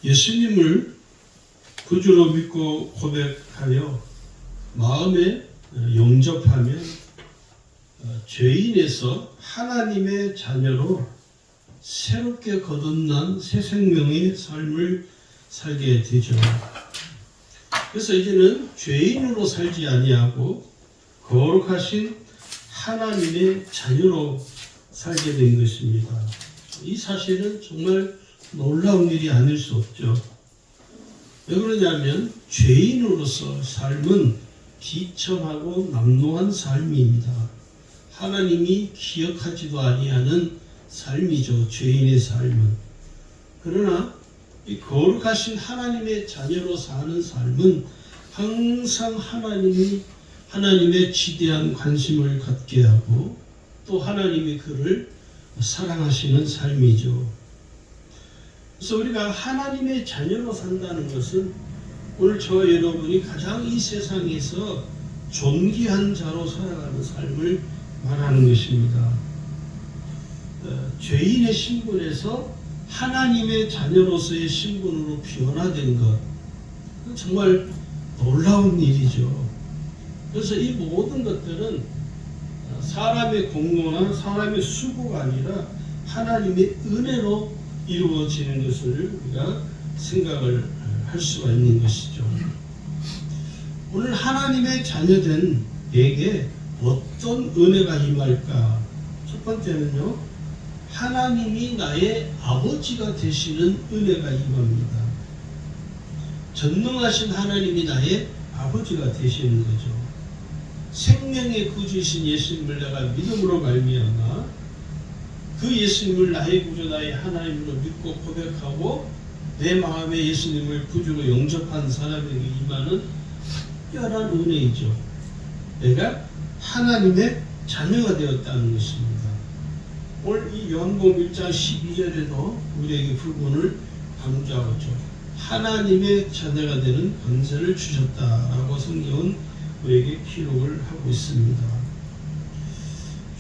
예수님을 구주로 믿고 고백하여 마음에 영접하면 죄인에서 하나님의 자녀로 새롭게 거듭난 새 생명의 삶을 살게 되죠. 그래서 이제는 죄인으로 살지 아니하고 거룩하신 하나님의 자녀로 살게 된 것입니다. 이 사실은 정말 놀라운 일이 아닐 수 없죠. 왜 그러냐면 죄인으로서 삶은 비천하고 남노한 삶입니다. 하나님이 기억하지도 아니하는 삶이죠. 죄인의 삶은. 그러나 이 거룩하신 하나님의 자녀로 사는 삶은 항상 하나님의 지대한 관심을 갖게 하고 또 하나님이 그를 사랑하시는 삶이죠. 그래서 우리가 하나님의 자녀로 산다는 것은 오늘 저와 여러분이 가장 이 세상에서 존귀한 자로 살아가는 삶을 말하는 것입니다. 죄인의 신분에서 하나님의 자녀로서의 신분으로 변화된 것, 정말 놀라운 일이죠. 그래서 이 모든 것들은 사람의 공로나 사람의 수고가 아니라 하나님의 은혜로 이루어지는 것을 우리가 생각을 할 수가 있는 것이죠. 오늘 하나님의 자녀된 내게 어떤 은혜가 임할까? 첫 번째는요, 하나님이 나의 아버지가 되시는 은혜가 임합니다. 전능하신 하나님이 나의 아버지가 되시는 거죠. 생명의 구주이신 예수님을 내가 믿음으로 말미암아 그 예수님을 나의 구주 나의 하나님으로 믿고 고백하고 내 마음에 예수님을 구주로 영접한 사람에게 임하는 특별한 은혜이죠. 내가 하나님의 자녀가 되었다는 것입니다. 오늘 이 요한복음 1장 12절에도 우리에게 그분을 강조하죠. 하나님의 자녀가 되는 권세를 주셨다라고 성경은 우리에게 기록을 하고 있습니다.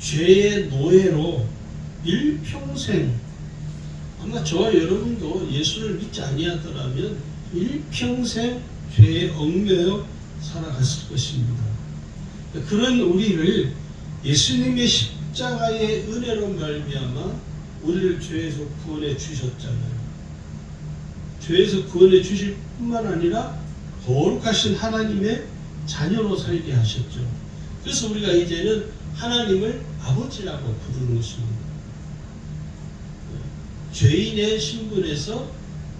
죄의 노예로 일평생, 아마 저와 여러분도 예수를 믿지 아니하더라면 일평생 죄에 얽매여 살아갔을 것입니다. 그런 우리를 예수님의 십자가의 은혜로 말미암아 우리를 죄에서 구원해 주셨잖아요. 죄에서 구원해 주실 뿐만 아니라 거룩하신 하나님의 자녀로 살게 하셨죠. 그래서 우리가 이제는 하나님을 아버지라고 부르는 것입니다. 죄인의 신분에서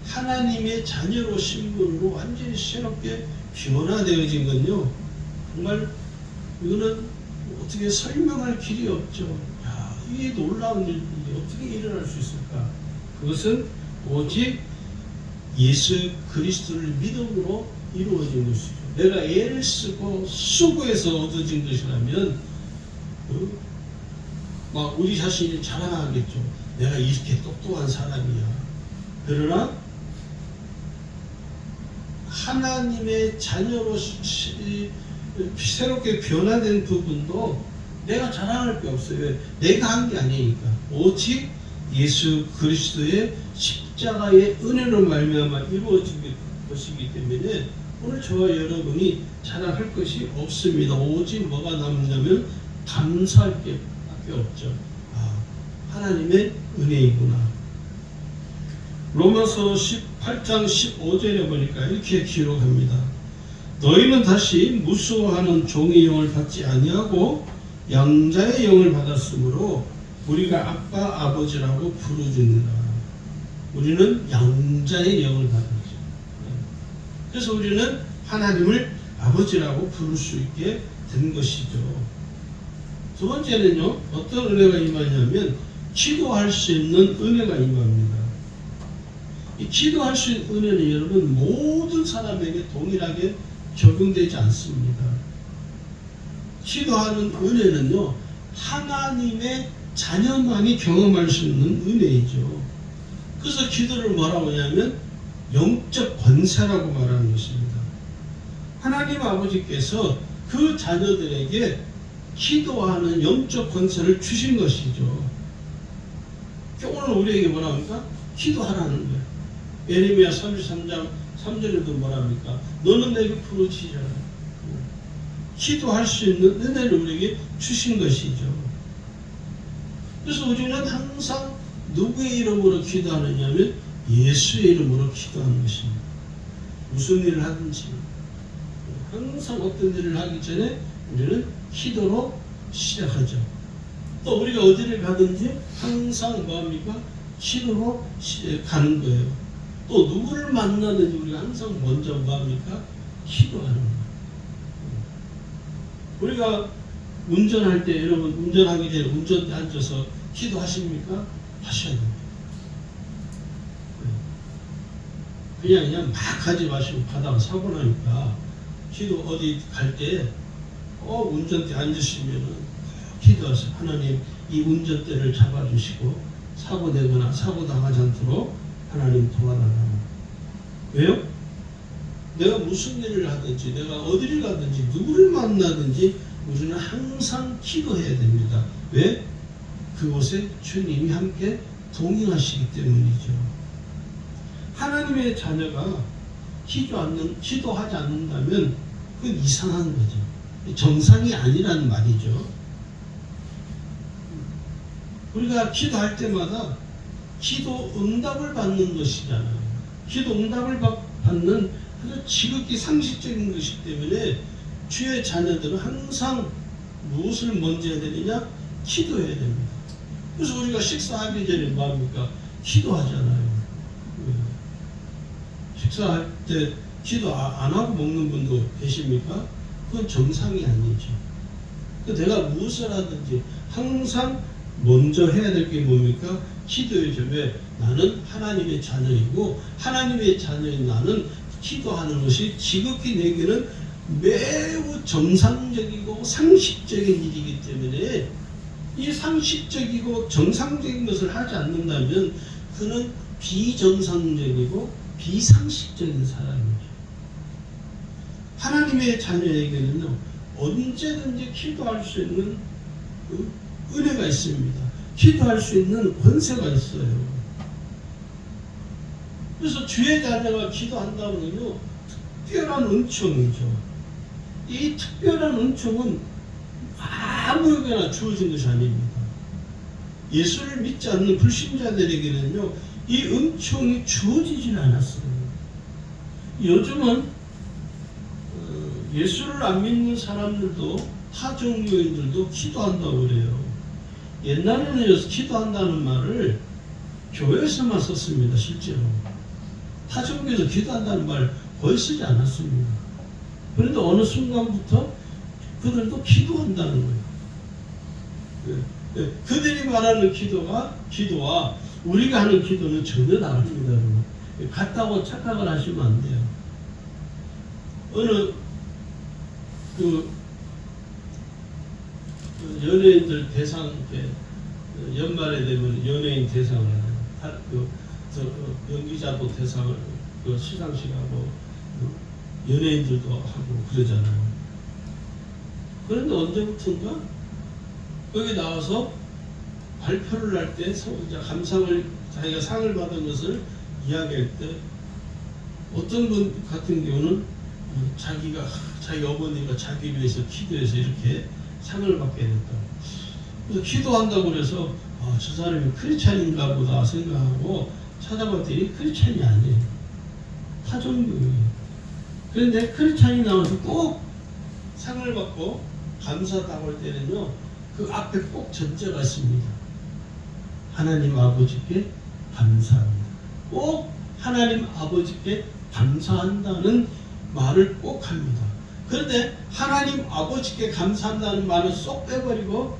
하나님의 자녀로 신분으로 완전히 새롭게 변화되어진 건요, 정말 이거는 어떻게 설명할 길이 없죠. 야, 이게 놀라운 일이 어떻게 일어날 수 있을까? 그것은 오직 예수 그리스도를 믿음으로 이루어진 것이죠. 내가 애를 쓰고 수고해서 얻어진 것이라면 막 우리 자신이 자랑하겠죠. 내가 이렇게 똑똑한 사람이야. 그러나 하나님의 자녀로 새롭게 변화된 부분도 내가 자랑할 게 없어요. 내가 한 게 아니니까. 오직 예수 그리스도의 십자가의 은혜로 말미암아 이루어진 것이기 때문에 오늘 저와 여러분이 자랑할 것이 없습니다. 오직 뭐가 남냐면 감사할 게 밖에 없죠. 하나님의 은혜이구나. 로마서 18장 15절에 보니까 이렇게 기록합니다. 너희는 다시 무수하는 종의 영을 받지 아니하고 양자의 영을 받았으므로 우리가 아빠 아버지라고 부르짖느라. 우리는 양자의 영을 받았죠. 그래서 우리는 하나님을 아버지라고 부를 수 있게 된 것이죠. 두 번째는요, 어떤 은혜가 임하냐면 기도할 수 있는 은혜가 임합니다. 이 기도할 수 있는 은혜는 여러분 모든 사람에게 동일하게 적용되지 않습니다. 기도하는 은혜는요, 하나님의 자녀만이 경험할 수 있는 은혜이죠. 그래서 기도를 뭐라고 하냐면 영적 권세라고 말하는 것입니다. 하나님 아버지께서 그 자녀들에게 기도하는 영적 권세를 주신 것이죠. 오늘 우리에게 뭐라 합니까? 기도하라는 거예요. 예레미야 33장 3절에도 뭐랍니까? 너는 내게 부르짖어라. 기도할 수 있는 은혜를 우리에게 주신 것이죠. 그래서 우리는 항상 누구의 이름으로 기도하느냐면 예수의 이름으로 기도하는 것입니다. 무슨 일을 하든지 항상 어떤 일을 하기 전에 우리는 기도로 시작하죠. 또 우리가 어디를 가든지 항상 뭐합니까? 기도로 가는 거예요. 또 누구를 만나든지 우리가 항상 먼저 뭐합니까? 기도하는 거예요. 우리가 운전할 때 여러분 운전하기 전에 운전대에 앉아서 기도하십니까? 하셔야 됩니다. 그냥 막 하지 마시고 가다가 사고 나니까 기도 어디 갈 때 운전대에 앉으시면은 기도하세요. 하나님 이 운전대를 잡아주시고 사고 내거나 사고 당하지 않도록 하나님 도와달라고. 왜요? 내가 무슨 일을 하든지 내가 어디를 가든지 누구를 만나든지 우리는 항상 기도해야 됩니다. 왜? 그곳에 주님이 함께 동행하시기 때문이죠. 하나님의 자녀가 기도하지 않는다면 그건 이상한 거죠. 정상이 아니라는 말이죠. 우리가 기도할 때마다 기도 응답을 받는 것이잖아요. 기도 응답을 받는 아주 지극히 상식적인 것이기 때문에 주의 자녀들은 항상 무엇을 먼저 해야 되느냐? 기도해야 됩니다. 그래서 우리가 식사하기 전에 뭐합니까? 기도하잖아요. 식사할 때 기도 안 하고 먹는 분도 계십니까? 그건 정상이 아니죠. 내가 무엇을 하든지 항상 먼저 해야 될 게 뭡니까? 기도이죠. 왜? 나는 하나님의 자녀이고 하나님의 자녀인 나는 기도하는 것이 지극히 내게는 매우 정상적이고 상식적인 일이기 때문에 이 상식적이고 정상적인 것을 하지 않는다면 그는 비정상적이고 비상식적인 사람이죠. 하나님의 자녀에게는요 언제든지 기도할 수 있는 은혜가 있습니다. 기도할 수 있는 권세가 있어요. 그래서 주의 자녀가 기도한다는 건요 특별한 은총이죠. 이 특별한 은총은 아무에게나 주어진 것이 아닙니다. 예수를 믿지 않는 불신자들에게는요 이 은총이 주어지질 않았어요. 요즘은 예수를 안 믿는 사람들도 타종교인들도 기도한다고 그래요. 옛날에는 기도한다는 말을 교회에서만 썼습니다. 실제로 타종교에서 기도한다는 말 거의 쓰지 않았습니다. 그런데 어느 순간부터 그들도 기도한다는 거예요. 그들이 말하는 기도와 우리가 하는 기도는 전혀 다릅니다. 여러분. 같다고 착각을 하시면 안 돼요. 어느 연예인들 대상 연말에 되면 연예인 대상을 연기자도 대상을 시상식하고 연예인들도 하고 그러잖아요. 그런데 언제부턴가 거기 나와서 발표를 할 때 자기가 상을 받은 것을 이야기할 때 어떤 분 같은 경우는 자기 어머니가 자기를 위해서 기도해서 이렇게 상을 받게 됐다. 그래서 기도한다고 그래서 저 사람이 크리스찬인가 보다 생각하고 찾아봤더니 크리스찬이 아니에요. 타종교예요. 그런데 크리스찬이 나와서 꼭 상을 받고 감사하다고 할 때는요 그 앞에 꼭 전제가 있습니다. 하나님 아버지께 감사합니다. 꼭 하나님 아버지께 감사한다는 말을 꼭 합니다. 그런데 하나님 아버지께 감사한다는 말을 쏙 빼버리고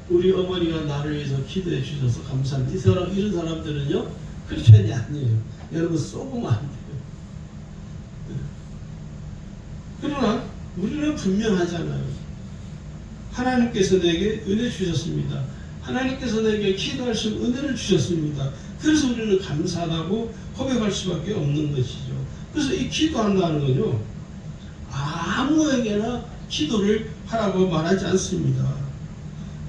우리 어머니가 나를 위해서 기도해 주셔서 감사합니다. 이런 사람들은요 크리스천이 아니에요. 여러분 쏘으면 안 돼요. 그러나 우리는 분명하잖아요. 하나님께서 내게 은혜 주셨습니다. 하나님께서 내게 기도할 수 있는 은혜를 주셨습니다. 그래서 우리는 감사하다고 고백할 수밖에 없는 것이죠. 그래서 이 기도한다는 건요 아무에게나 기도를 하라고 말하지 않습니다.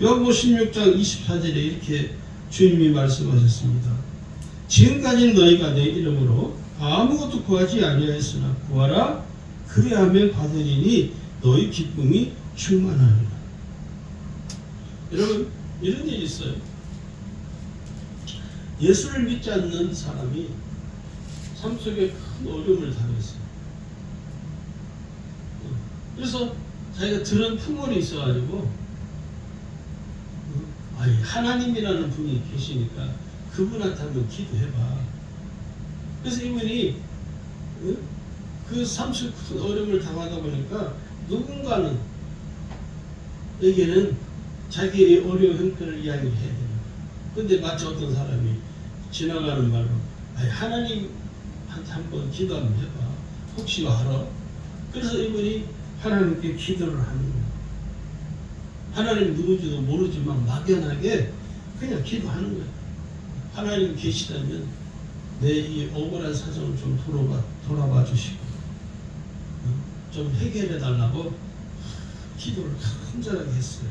요한복음 16장 24절에 이렇게 주님이 말씀하셨습니다. 지금까지는 너희가 내 이름으로 아무것도 구하지 아니하였으나 구하라 그리하면 받으리니 너희 기쁨이 충만하리라. 여러분 이런 일이 있어요. 예수를 믿지 않는 사람이 삶 속에 큰 어려움을 당했어요. 그래서 자기가 들은 풍월이 있어가지고 하나님이라는 분이 계시니까 그분한테 한번 기도해봐. 그래서 이분이 그 삶 속 큰 어려움을 당하다 보니까 누군가는 에게는 자기의 어려운 형편을 이야기해야 돼요. 근데 마치 어떤 사람이 지나가는 말로 하나님한테 한번 기도 한번 해봐. 혹시 알아? 그래서 이분이 하나님께 기도를 하는 거예요. 하나님 누군지도 모르지만 막연하게 그냥 기도하는 거예요. 하나님 계시다면 내 이 억울한 사정을 좀 돌아봐 주시고 좀 해결해 달라고 기도를 간절하게 했어요.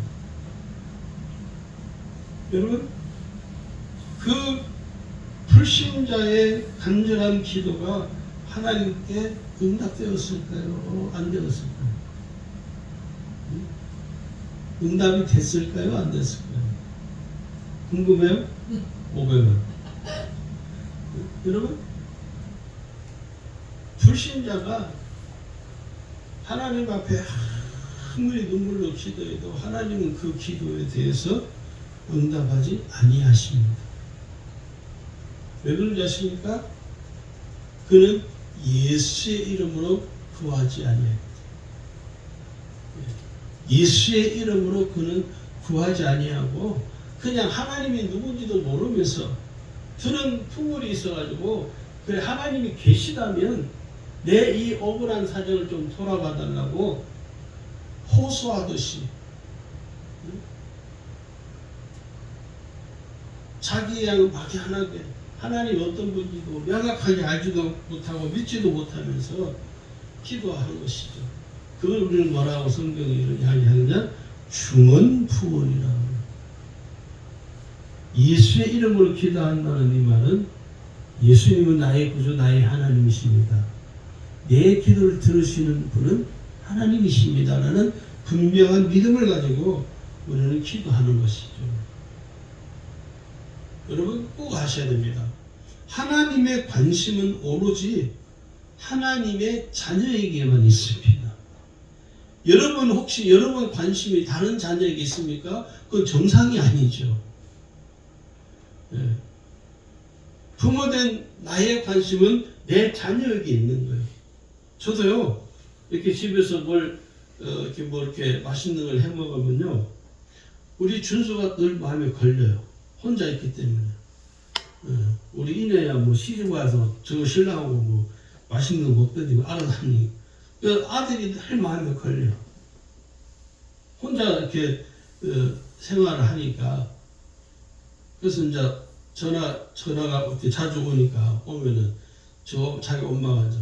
여러분 그 불신자의 간절한 기도가 하나님께 응답되었을까요? 안 되었을까요? 응답이 됐을까요? 안 됐을까요? 궁금해요? 500원. 여러분 불신자가 하나님 앞에 아무리 눈물로 기도해도 하나님은 그 기도에 대해서 응답하지 아니하십니다. 왜 그런지 아십니까? 그는 예수의 이름으로 구하지 아니합니다. 예수의 이름으로 그는 구하지 아니하고 그냥 하나님이 누군지도 모르면서 드는 풍물이 있어가지고 그래 하나님이 계시다면 내 이 억울한 사정을 좀 돌아봐 달라고 호소하듯이 자기의 막연하게 하나님 어떤 분인지도 명확하게 알지도 못하고 믿지도 못하면서 기도하는 것이죠. 그걸 우리는 뭐라고 성경이 이야기하느냐? 중언부언이라고. 예수의 이름으로 기도한다는 이 말은 예수님은 나의 구주 나의 하나님이십니다. 내 기도를 들으시는 분은 하나님이십니다라는 분명한 믿음을 가지고 우리는 기도하는 것이죠. 여러분 꼭 아셔야 됩니다. 하나님의 관심은 오로지 하나님의 자녀에게만 있습니다. 여러분 혹시 여러분 관심이 다른 자녀에게 있습니까? 그건 정상이 아니죠. 부모된 나의 관심은 내 자녀에게 있는 거예요. 저도요 이렇게 집에서 이렇게 맛있는 걸 해 먹으면요 우리 준수가 늘 마음에 걸려요. 혼자 있기 때문에. 우리 이내야 뭐 시집 와서 저 신랑하고 뭐 맛있는 거 먹더니 알아다니. 아들이 늘 마음에 걸려. 혼자 이렇게 생활을 하니까. 그래서 이제 전화가 이렇게 자주 오면은 자기 엄마가 이제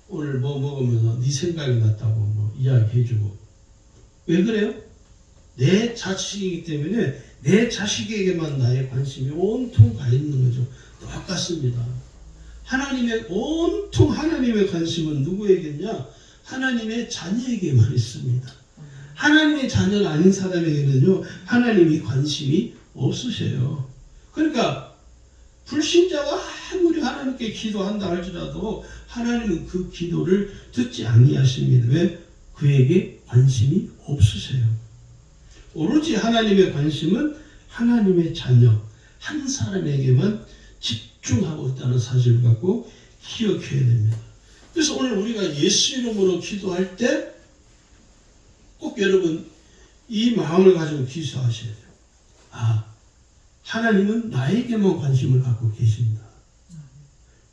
오늘 뭐 먹으면서 네 생각이 났다고 뭐 이야기해주고. 왜 그래요? 내 자식이기 때문에 내 자식에게만 나의 관심이 온통 가 있는 거죠. 똑같습니다. 온통 하나님의 관심은 누구에게냐? 하나님의 자녀에게만 있습니다. 하나님의 자녀가 아닌 사람에게는요, 하나님이 관심이 없으셔요. 그러니까, 불신자가 아무리 하나님께 기도한다 할지라도 하나님은 그 기도를 듣지 아니하십니다. 왜? 그에게 관심이 없으세요. 오로지 하나님의 관심은 하나님의 자녀 한 사람에게만 집중하고 있다는 사실을 갖고 기억해야 됩니다. 그래서 오늘 우리가 예수 이름으로 기도할 때 꼭 여러분 이 마음을 가지고 기도하셔야 돼요. 하나님은 나에게만 관심을 갖고 계십니다.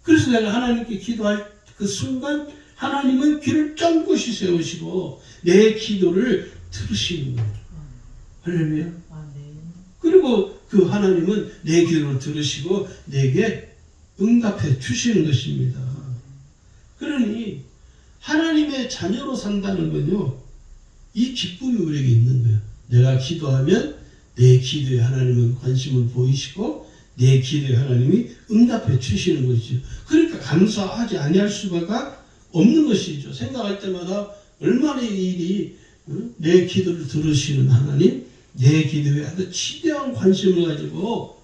그래서 내가 하나님께 기도할 그 순간 하나님은 귀를 쫑긋이 세우시고 내 기도를 들으시는 거예요. 할렐루야. 그리고 그 하나님은 내 기도를 들으시고 내게 응답해 주시는 것입니다. 그러니 하나님의 자녀로 산다는 건요, 이 기쁨이 우리에게 있는 거예요. 내가 기도하면 내 기도에 하나님은 관심을 보이시고 내 기도에 하나님이 응답해 주시는 것이죠. 그러니까 감사하지 아니할 수가 없는 것이죠. 생각할 때마다 얼마나 이 일이 내 기도를 들으시는 하나님, 내 기도에 아주 치대한 관심을 가지고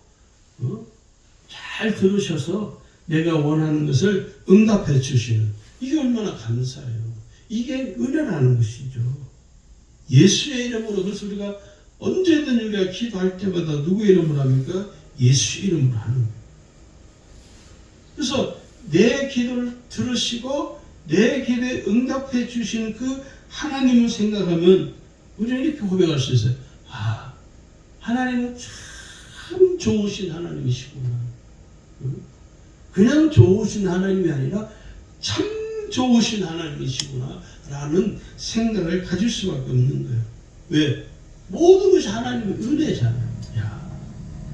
잘 들으셔서 내가 원하는 것을 응답해 주시는, 이게 얼마나 감사해요. 이게 은혜라는 것이죠. 예수의 이름으로. 그래서 우리가 언제든 우리가 기도할 때마다 누구의 이름으로 합니까? 예수 이름으로 하는 거예요. 그래서 내 기도를 들으시고 내 기도에 응답해 주시는 그 하나님을 생각하면 우리는 이렇게 고백할 수 있어요. 아, 하나님은 참 좋으신 하나님이시구나. 그냥 좋으신 하나님이 아니라 참 좋으신 하나님이시구나 라는 생각을 가질 수밖에 없는 거예요. 왜? 모든 것이 하나님의 은혜잖아요. 야,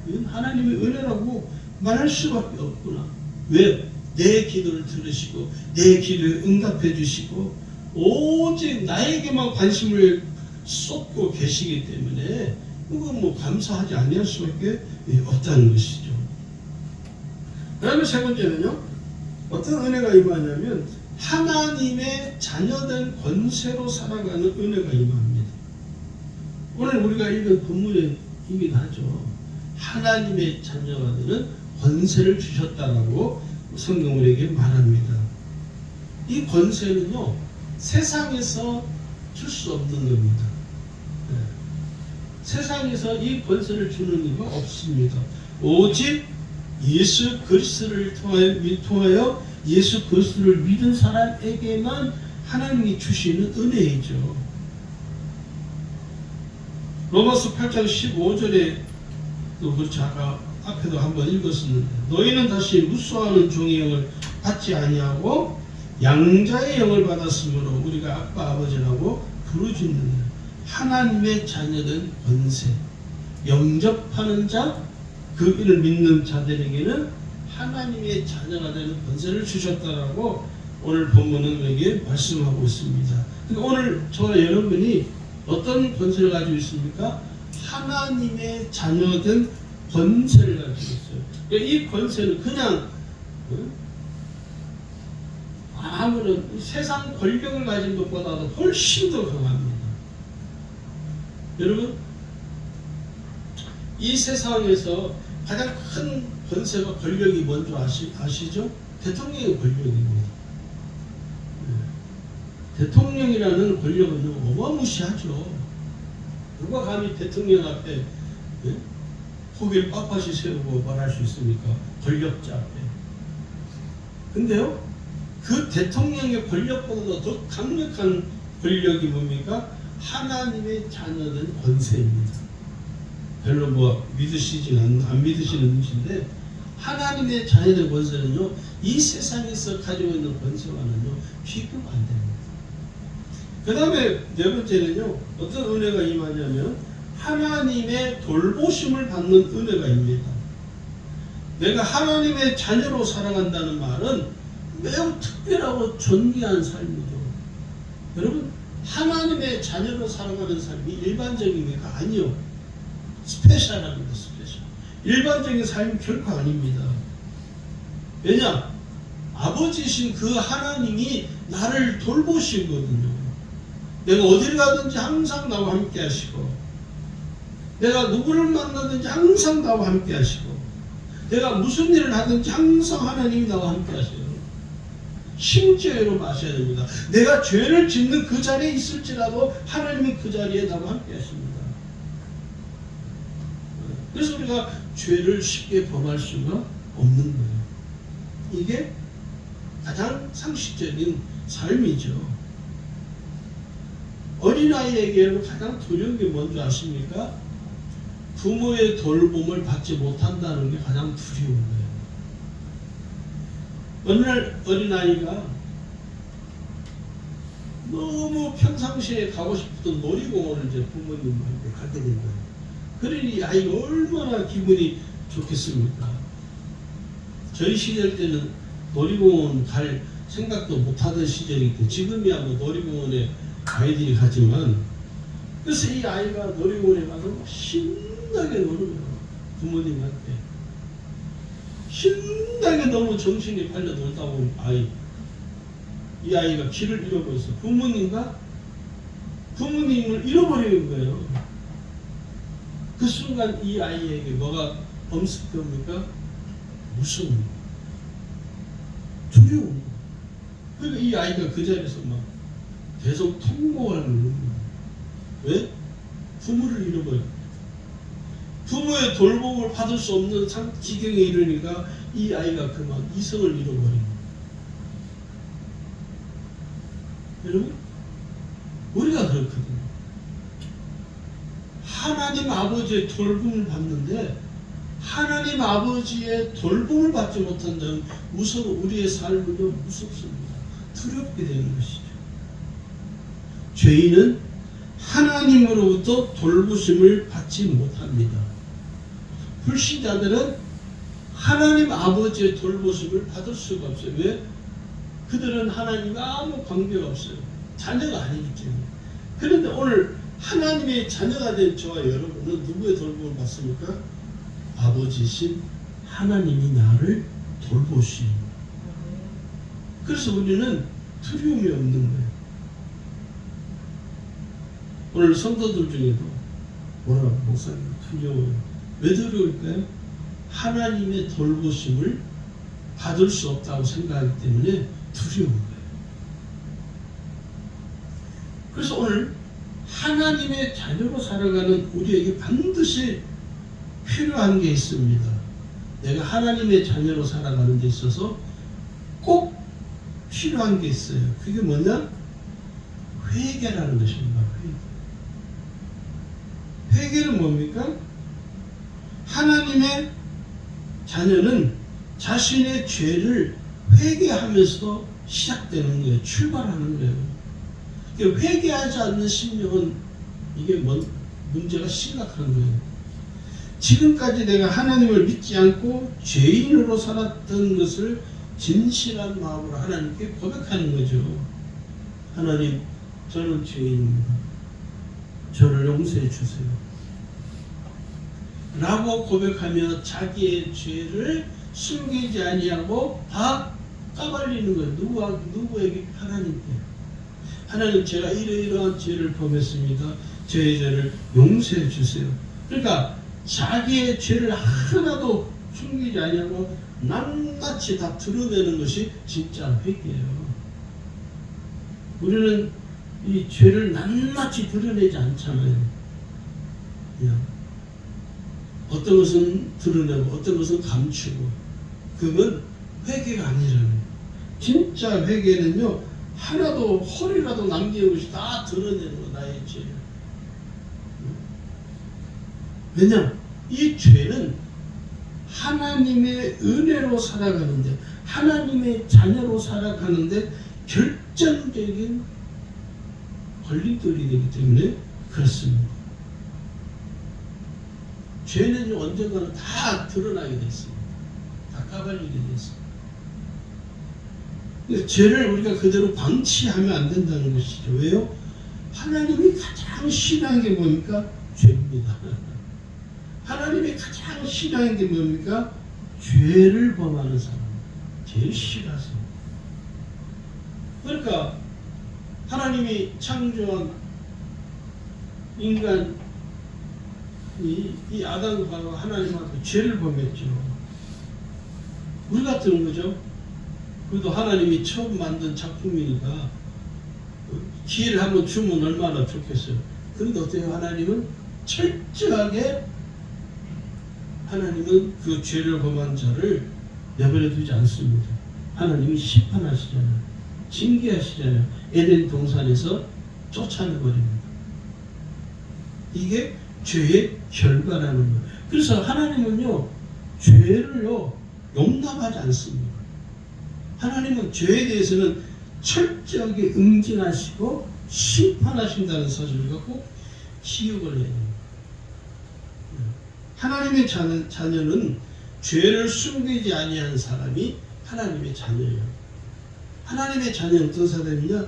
이건 하나님의 은혜라고 말할 수밖에 없구나. 왜? 내 기도를 들으시고 내 기도에 응답해 주시고 오직 나에게만 관심을 쏟고 계시기 때문에 그건 뭐 감사하지 아니할 수밖에 없다는 것이죠. 그 다음에 세 번째는요, 어떤 은혜가 임하냐면 하나님의 자녀된 권세로 살아가는 은혜가 임합니다. 오늘 우리가 읽은 본문에 이기도 하죠. 하나님의 자녀가 되는 권세를 주셨다라고 성경 우리에게 말합니다. 이 권세는요, 세상에서 줄 수 없는 겁니다. 네. 세상에서 이 권세를 주는 이가 없습니다. 오직 예수 그리스도를 통하여 예수 그리스도를 믿은 사람에게만 하나님이 주시는 은혜이죠. 로마서 8장 15절에 또 그렇죠. 아까 앞에도 한번 읽었었는데, 너희는 다시 무수하는 종의 영을 받지 아니하고 양자의 영을 받았으므로 우리가 아빠 아버지라고 부르짖는 하나님의 자녀된 권세, 영접하는 자, 그 이를 믿는 자들에게는 하나님의 자녀가 되는 권세를 주셨다라고 오늘 본문은 우리에게 말씀하고 있습니다. 그러니까 오늘 저와 여러분이 어떤 권세를 가지고 있습니까? 하나님의 자녀된 권세를 가지고 있어요. 그러니까 이 권세는 그냥 아무런 세상 권력을 가진 것보다도 훨씬 더 강합니다. 여러분, 이 세상에서 가장 큰 권세가 권력이 뭔지 아시죠? 대통령의 권력입니다. 대통령이라는 권력은 어마무시하죠. 누가 감히 대통령 앞에 고개를 빳빳이 세우고 말할 수 있습니까? 권력자 앞에. 근데요, 그 대통령의 권력보다 더 강력한 권력이 뭡니까? 하나님의 자녀된 권세입니다. 별로 뭐 안 믿으시는 분인데, 하나님의 자녀된 권세는요, 이 세상에서 가지고 있는 권세와는요, 비교가 안 됩니다. 그 다음에 네 번째는요, 어떤 은혜가 임하냐면 하나님의 돌보심을 받는 은혜가 임합니다. 내가 하나님의 자녀로 살아간다는 말은 매우 특별하고 존귀한 삶이죠. 여러분, 하나님의 자녀로 살아가는 삶이 일반적입니까? 아니요. 스페셜합니다. 스페셜. 일반적인 삶이 결코 아닙니다. 왜냐? 아버지신 그 하나님이 나를 돌보시거든요. 내가 어디를 가든지 항상 나와 함께 하시고, 내가 누구를 만나든지 항상 나와 함께 하시고, 내가 무슨 일을 하든지 항상 하나님이 나와 함께 하세요. 심지어 여러분 아셔야 됩니다. 내가 죄를 짓는 그 자리에 있을지라도 하나님이 그 자리에 나와 함께 하십니다. 그래서 우리가 죄를 쉽게 범할 수가 없는 거예요. 이게 가장 상식적인 삶이죠. 어린아이에게 가장 두려운 게 뭔지 아십니까? 부모의 돌봄을 받지 못한다는 게 가장 두려운 거예요. 어느 날 어린아이가 너무 평상시에 가고 싶었던 놀이공원을 이제 부모님한테 가게 된 거예요. 그러니 아이가 얼마나 기분이 좋겠습니까? 저희 시절 때는 놀이공원 갈 생각도 못하던 시절이기 때문에, 지금이야 뭐 놀이공원에 아이들이 가지만, 그래서 이 아이가 놀이공원에 가서 신나게 노는 거예요. 부모님한테. 신나게 너무 정신이 팔려 놀다 보면 이 아이가 길을 잃어버렸어. 부모님을 잃어버리는 거예요. 그 순간 이 아이에게 뭐가 엄습합니까? 무서움, 두려움. 그러니까 이 아이가 그 자리에서 막 계속 통곡을 하는 거예요. 왜? 부모를 잃어버려. 부모의 돌봄을 받을 수 없는 지경에 이르니까 이 아이가 그만 이성을 잃어버린 거예요. 여러분, 우리가 그렇거든요. 하나님 아버지의 돌봄을 받는데 하나님 아버지의 돌봄을 받지 못한다면 우리의 삶은요 무섭습니다. 두렵게 되는 것이죠. 죄인은 하나님으로부터 돌보심을 받지 못합니다. 불신자들은 하나님 아버지의 돌보심을 받을 수가 없어요. 왜? 그들은 하나님과 아무 관계가 없어요. 자녀가 아니기 때문에. 그런데 오늘 하나님의 자녀가 된 저와 여러분은 누구의 돌봄을 받습니까? 아버지신 하나님이 나를 돌보시니. 그래서 우리는 두려움이 없는 거예요. 오늘 성도들 중에도 뭐라고 목사님 두려워요. 왜 두려울까요? 하나님의 돌보심을 받을 수 없다고 생각하기 때문에 두려운 거예요. 그래서 오늘 하나님의 자녀로 살아가는 우리에게 반드시 필요한 게 있습니다. 내가 하나님의 자녀로 살아가는 데 있어서 꼭 필요한 게 있어요. 그게 뭐냐? 회개라는 것입니다. 회개는 뭡니까? 하나님의 자녀는 자신의 죄를 회개하면서 시작되는 거예요. 출발하는 거예요. 회개하지 않는 심령은 이게 문제가 심각한 거예요. 지금까지 내가 하나님을 믿지 않고 죄인으로 살았던 것을 진실한 마음으로 하나님께 고백하는 거죠. 하나님, 저는 죄인입니다. 저를 용서해 주세요. 라고 고백하며 자기의 죄를 숨기지 아니하고 다 까발리는 거예요. 누구에게? 하나님께. 하나님, 제가 이러이러한 죄를 범했습니다. 제 죄를 용서해 주세요. 그러니까 자기의 죄를 하나도 숨기지 아니하고 낱낱이 다 드러내는 것이 진짜 회개예요. 우리는 이 죄를 낱낱이 드러내지 않잖아요. 그냥 어떤 것은 드러내고 어떤 것은 감추고. 그건 회개가 아니라는. 진짜 회개는요, 하나도 허리라도 남김없이 다 드러내는 거, 나의 죄를. 왜냐? 이 죄는 하나님의 은혜로 살아가는데, 하나님의 자녀로 살아가는데 결정적인 걸림돌이 되기 때문에 그렇습니다. 죄는 언젠가는 다 드러나게 됐습니다. 다 까발리게 됐습니다. 죄를 우리가 그대로 방치하면 안 된다는 것이죠. 왜요? 하나님이 가장 싫어하는 게 뭡니까? 죄입니다. 하나님이 가장 싫어하는 게 뭡니까? 죄를 범하는 사람. 제일 싫어하세요. 그러니까 하나님이 창조한 인간 이 아담과 하나님한테 죄를 범했죠. 우리 같은 거죠. 그래도 하나님이 처음 만든 작품이니까 기회를 한번 주면 얼마나 좋겠어요. 그런데 어때요? 하나님은 철저하게 하나님은 그 죄를 범한 자를 내버려 두지 않습니다. 하나님이 심판하시잖아요. 징계하시잖아요. 에덴 동산에서 쫓아내버립니다. 이게 죄의 결과라는 거예요. 그래서 하나님은요, 죄를요, 용납하지 않습니다. 하나님은 죄에 대해서는 철저하게 응징하시고 심판하신다는 사실을 갖고 기억을 해야 됩니다. 하나님의 자녀는 죄를 숨기지 아니한 사람이 하나님의 자녀예요. 하나님의 자녀는 어떤 사람이냐?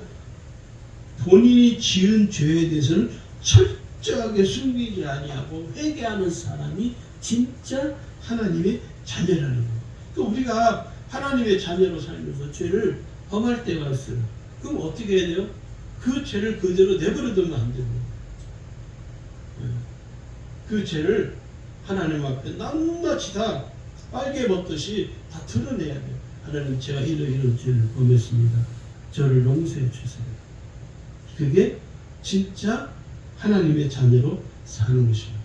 본인이 지은 죄에 대해서는 철저하게 숨기지 아니하고 회개하는 사람이 진짜 하나님의 자녀라는 거예요. 그 우리가 하나님의 자녀로 살면서 죄를 범할 때가 있어요. 그럼 어떻게 해야 돼요? 그 죄를 그대로 내버려두면 안 되고, 그 죄를 하나님 앞에 낱낱이 다 빨개 벗듯이 다 드러내야 돼요. 하나님, 제가 이런 죄를 범했습니다. 저를 용서해 주세요. 그게 진짜 하나님의 자녀로 사는 것입니다.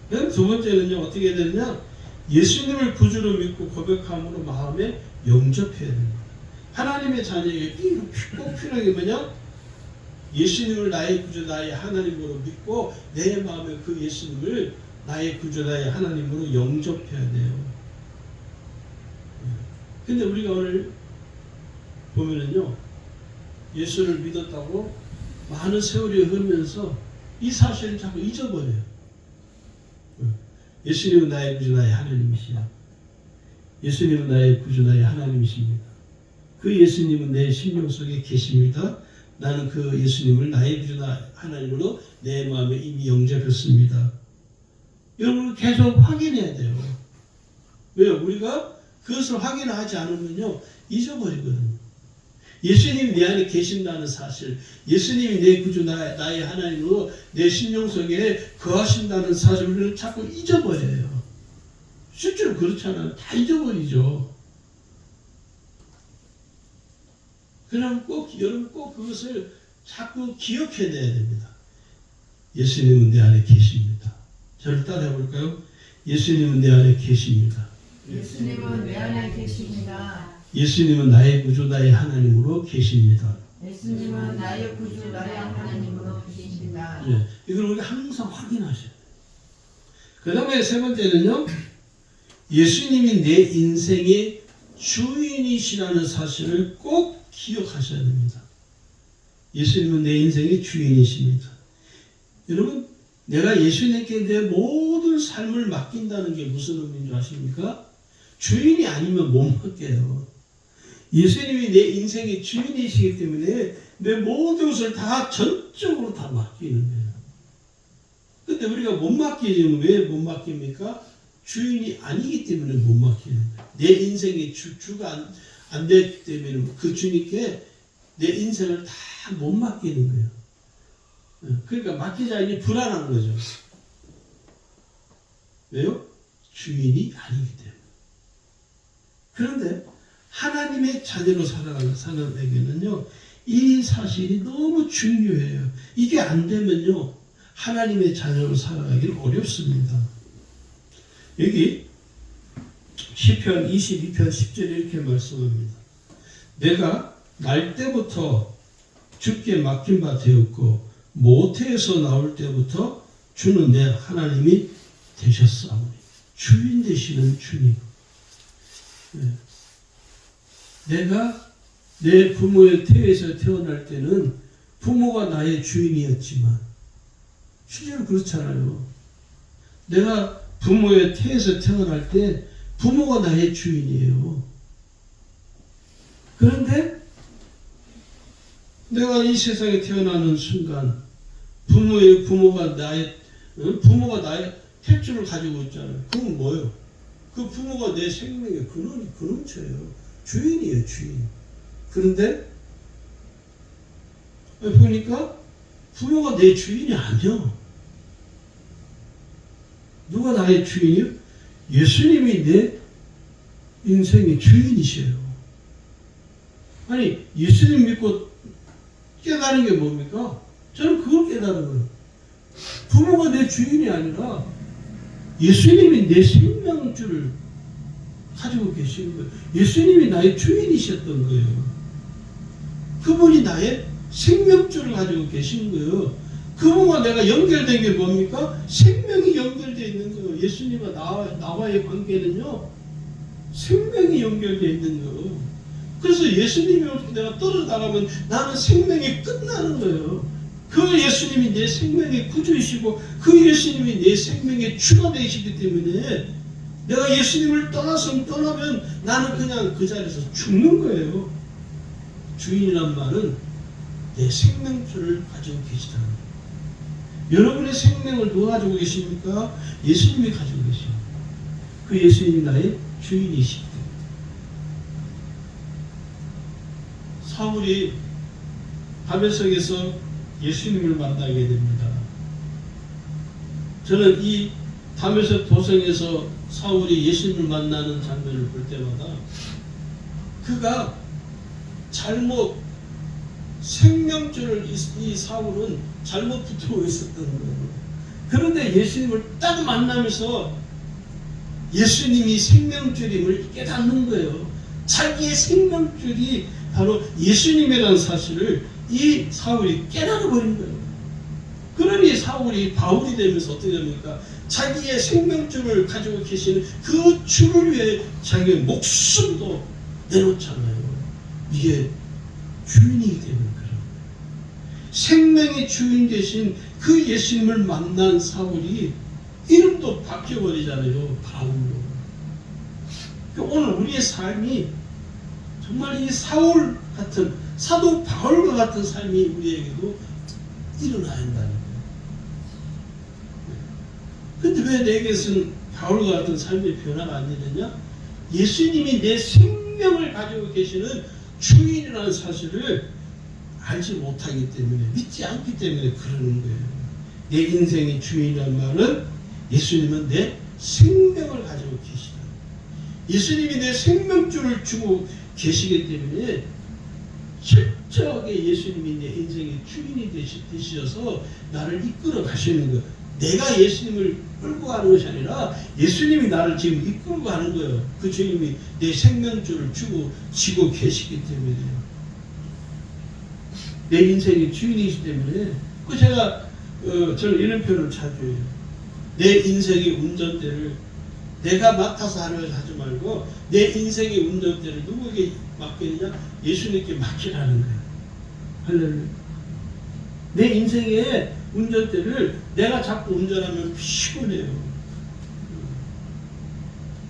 그럼 두 번째는요, 어떻게 해야 되느냐? 예수님을 구주로 믿고 고백함으로 마음에 영접해야 됩니다. 하나님의 자녀에게 꼭 필요한 게 뭐냐? 예수님을 나의 구주, 나의 하나님으로 믿고 내 마음에 그 예수님을 나의 구주, 나의 하나님으로 영접해야 돼요. 근데 우리가 오늘 보면은요, 예수를 믿었다고 많은 세월이 흐르면서 이 사실을 자꾸 잊어버려요. 예수님은 나의 구주, 나의 하나님이시야. 예수님은 나의 구주, 나의 하나님이십니다. 그 예수님은 내 심령 속에 계십니다. 나는 그 예수님을 나의 구주, 나의 하나님으로 내 마음에 이미 영접했습니다. 여러분, 계속 확인해야 돼요. 왜요? 우리가 그것을 확인하지 않으면요, 잊어버리거든요. 예수님이 내 안에 계신다는 사실, 예수님이 내 구주, 나의 하나님으로 내 심령 속에 거하신다는 사실을 우리는 자꾸 잊어버려요. 실제로 그렇잖아요. 다 잊어버리죠. 그럼 여러분 꼭 그것을 자꾸 기억해내야 됩니다. 예수님은 내 안에 계십니다. 저를 따라해 볼까요? 예수님은 내 안에 계십니다. 예수님은 내 안에 계십니다. 예수님은 나의 구주, 나의 하나님으로 계십니다. 예수님은 나의 구주, 나의 하나님으로 계십니다. 예, 이걸 우리가 항상 확인하셔야 돼요. 그 다음에 세 번째는요, 예수님이 내 인생의 주인이시라는 사실을 꼭 기억하셔야 됩니다. 예수님은 내 인생의 주인이십니다. 여러분, 내가 예수님께 내 모든 삶을 맡긴다는 게 무슨 의미인 줄 아십니까? 주인이 아니면 못 맡겨요. 예수님이 내 인생의 주인이시기 때문에 내 모든 것을 다 전적으로 다 맡기는 거예요. 근데 우리가 못 맡기지는 왜 못 맡깁니까? 주인이 아니기 때문에 못 맡기는 거예요. 내 인생의 주가 안 됐기 때문에 그 주님께 내 인생을 다 못 맡기는 거예요. 그러니까 맡기자니 불안한 거죠. 왜요? 주인이 아니기 때문에. 그런데 하나님의 자녀로 살아가는 사람에게는요, 이 사실이 너무 중요해요. 이게 안 되면요, 하나님의 자녀로 살아가기는 어렵습니다. 여기 시편 22편 10절에 이렇게 말씀합니다. 내가 날 때부터 주께 맡긴 바 되었고 모태에서 나올 때부터 주는 내 하나님이 되셨사오니. 주인 되시는 주님. 내가 내 부모의 태에서 태어날 때는 부모가 나의 주인이었지만 실제로 그렇잖아요. 내가 부모의 태에서 태어날 때 부모가 나의 주인이에요. 그런데 내가 이 세상에 태어나는 순간 부모가 나의 탯줄을 가지고 있잖아요. 그건 뭐예요? 그 부모가 내 생명의 근원처예요. 주인이에요, 주인. 그런데 보니까 부모가 내 주인이 아니야. 누가 나의 주인이요? 예수님이 내 인생의 주인이셔요. 아니, 예수님 믿고 깨달은 게 뭡니까? 저는 그걸 깨달은 거예요. 부모가 내 주인이 아니라 예수님이 내 생명줄을 가지고 계시는 거예요. 예수님이 나의 주인이셨던 거예요. 그분이 나의 생명줄을 가지고 계시는 거예요. 그분과 내가 연결된 게 뭡니까? 생명이 연결되어 있는 거예요. 예수님과 나와의 관계는요, 생명이 연결되어 있는 거예요. 그래서 예수님이 내가 떨어져나가면 나는 생명이 끝나는 거예요. 그 예수님이 내 생명의 구주이시고 그 예수님이 내 생명의 주가 되시기 때문에 내가 예수님을 떠나면 나는 그냥 그 자리에서 죽는 거예요. 주인이란 말은 내 생명줄을 가지고 계시다는 거예요. 여러분의 생명을 누가 가지고 계십니까? 예수님이 가지고 계십니다. 그 예수님이 나의 주인이시기 때문에. 사울이 다메섹에서 예수님을 만나게 됩니다. 저는 이 다메섹 도성에서 사울이 예수님을 만나는 장면을 볼 때마다 그가 잘못 생명줄을 이 사울은 잘못 붙들고 있었던 거예요. 그런데 예수님을 딱 만나면서 예수님이 생명줄임을 깨닫는 거예요. 자기의 생명줄이 바로 예수님이라는 사실을 이 사울이 깨달아버린 거예요. 그러니 사울이 바울이 되면서 어떻게 됩니까? 자기의 생명줄을 가지고 계시는 그 줄을 위해 자기의 목숨도 내놓잖아요. 이게 주인이기 때문에 그래요. 생명의 주인 되신 그 예수님을 만난 사울이 이름도 바뀌어버리잖아요. 바울로. 오늘 우리의 삶이 정말 이 사울 같은 사도 바울과 같은 삶이 우리에게도 일어나야 한다는 거예요. 근데 왜 내게서는 바울과 같은 삶의 변화가 안 되느냐? 예수님이 내 생명을 가지고 계시는 주인이라는 사실을 알지 못하기 때문에, 믿지 않기 때문에 그러는 거예요. 내 인생의 주인이라는 말은 예수님은 내 생명을 가지고 계시다. 예수님이 내 생명줄을 주고 계시기 때문에 철저하게 예수님이 내 인생의 주인이 되셔서 나를 이끌어 가시는 거예요. 내가 예수님을 끌고 가는 것이 아니라 예수님이 나를 지금 이끌고 가는 거예요. 그 주님이 내 생명줄을 쥐고 계시기 때문에요. 내 인생의 주인이시기 때문에 제가 저는 이런 표현을 자주 해요. 내 인생의 운전대를 내가 맡아서 하는 걸 하지 말고 내 인생의 운전대를 누구에게 맡기느냐? 예수님께 맡기라는 거예요. 할렐루야. 내 인생의 운전대를 내가 자꾸 운전하면 피곤해요.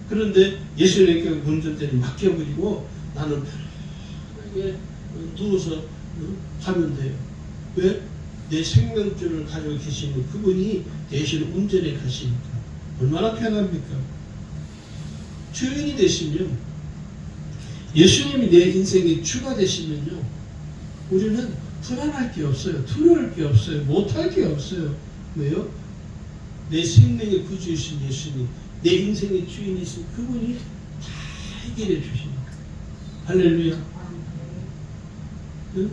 그런데 예수님께 운전대를 맡겨버리고 나는 편하게 누워서 가면 돼요. 왜? 내 생명줄을 가지고 계시는 그분이 대신 운전해 가시니까. 얼마나 편합니까? 주인이 되시면, 예수님이 내 인생의 주가 되시면요, 우리는 불안할 게 없어요. 두려울 게 없어요. 못할 게 없어요. 왜요? 내 생명의 구주이신 예수님, 내 인생의 주인이신 그분이 다 해결해 주십니다. 할렐루야. 응?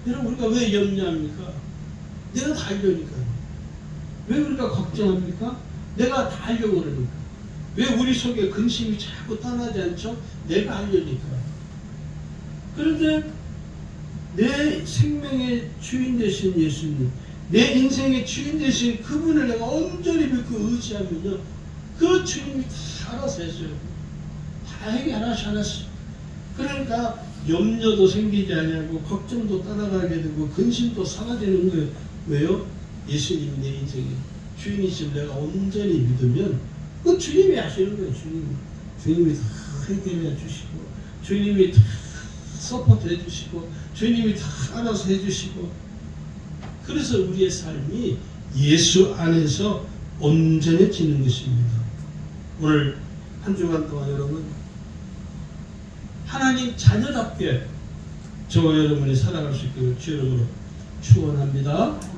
여러분, 우리가 왜 염려합니까? 내가 다 알려니까요. 왜 우리가 걱정합니까? 내가 다 알려고 그러니까. 왜 우리 속에 근심이 자꾸 떠나지 않죠? 내가 알려니까. 그런데 내 생명의 주인 되신 예수님, 내 인생의 주인 되신 그분을 내가 온전히 믿고 의지하면요, 그 주님이 다 알아서 해줘요. 다 해결하나씩 하나씩. 그러니까 염려도 생기지 않냐고, 걱정도 따라가게 되고, 근심도 사라지는 거예요. 왜요? 예수님이 내 인생의 주인이신 내가 온전히 믿으면 그 주님이 하시는 거예요. 주님이 다 해결해 주시고, 주님이 다 서포트 해주시고, 주님이 다 알아서 해주시고. 그래서 우리의 삶이 예수 안에서 온전해지는 것입니다. 오늘 한 주간 동안 여러분, 하나님 자녀답게 저와 여러분이 살아갈 수 있기를 주의 이름으로 축원합니다.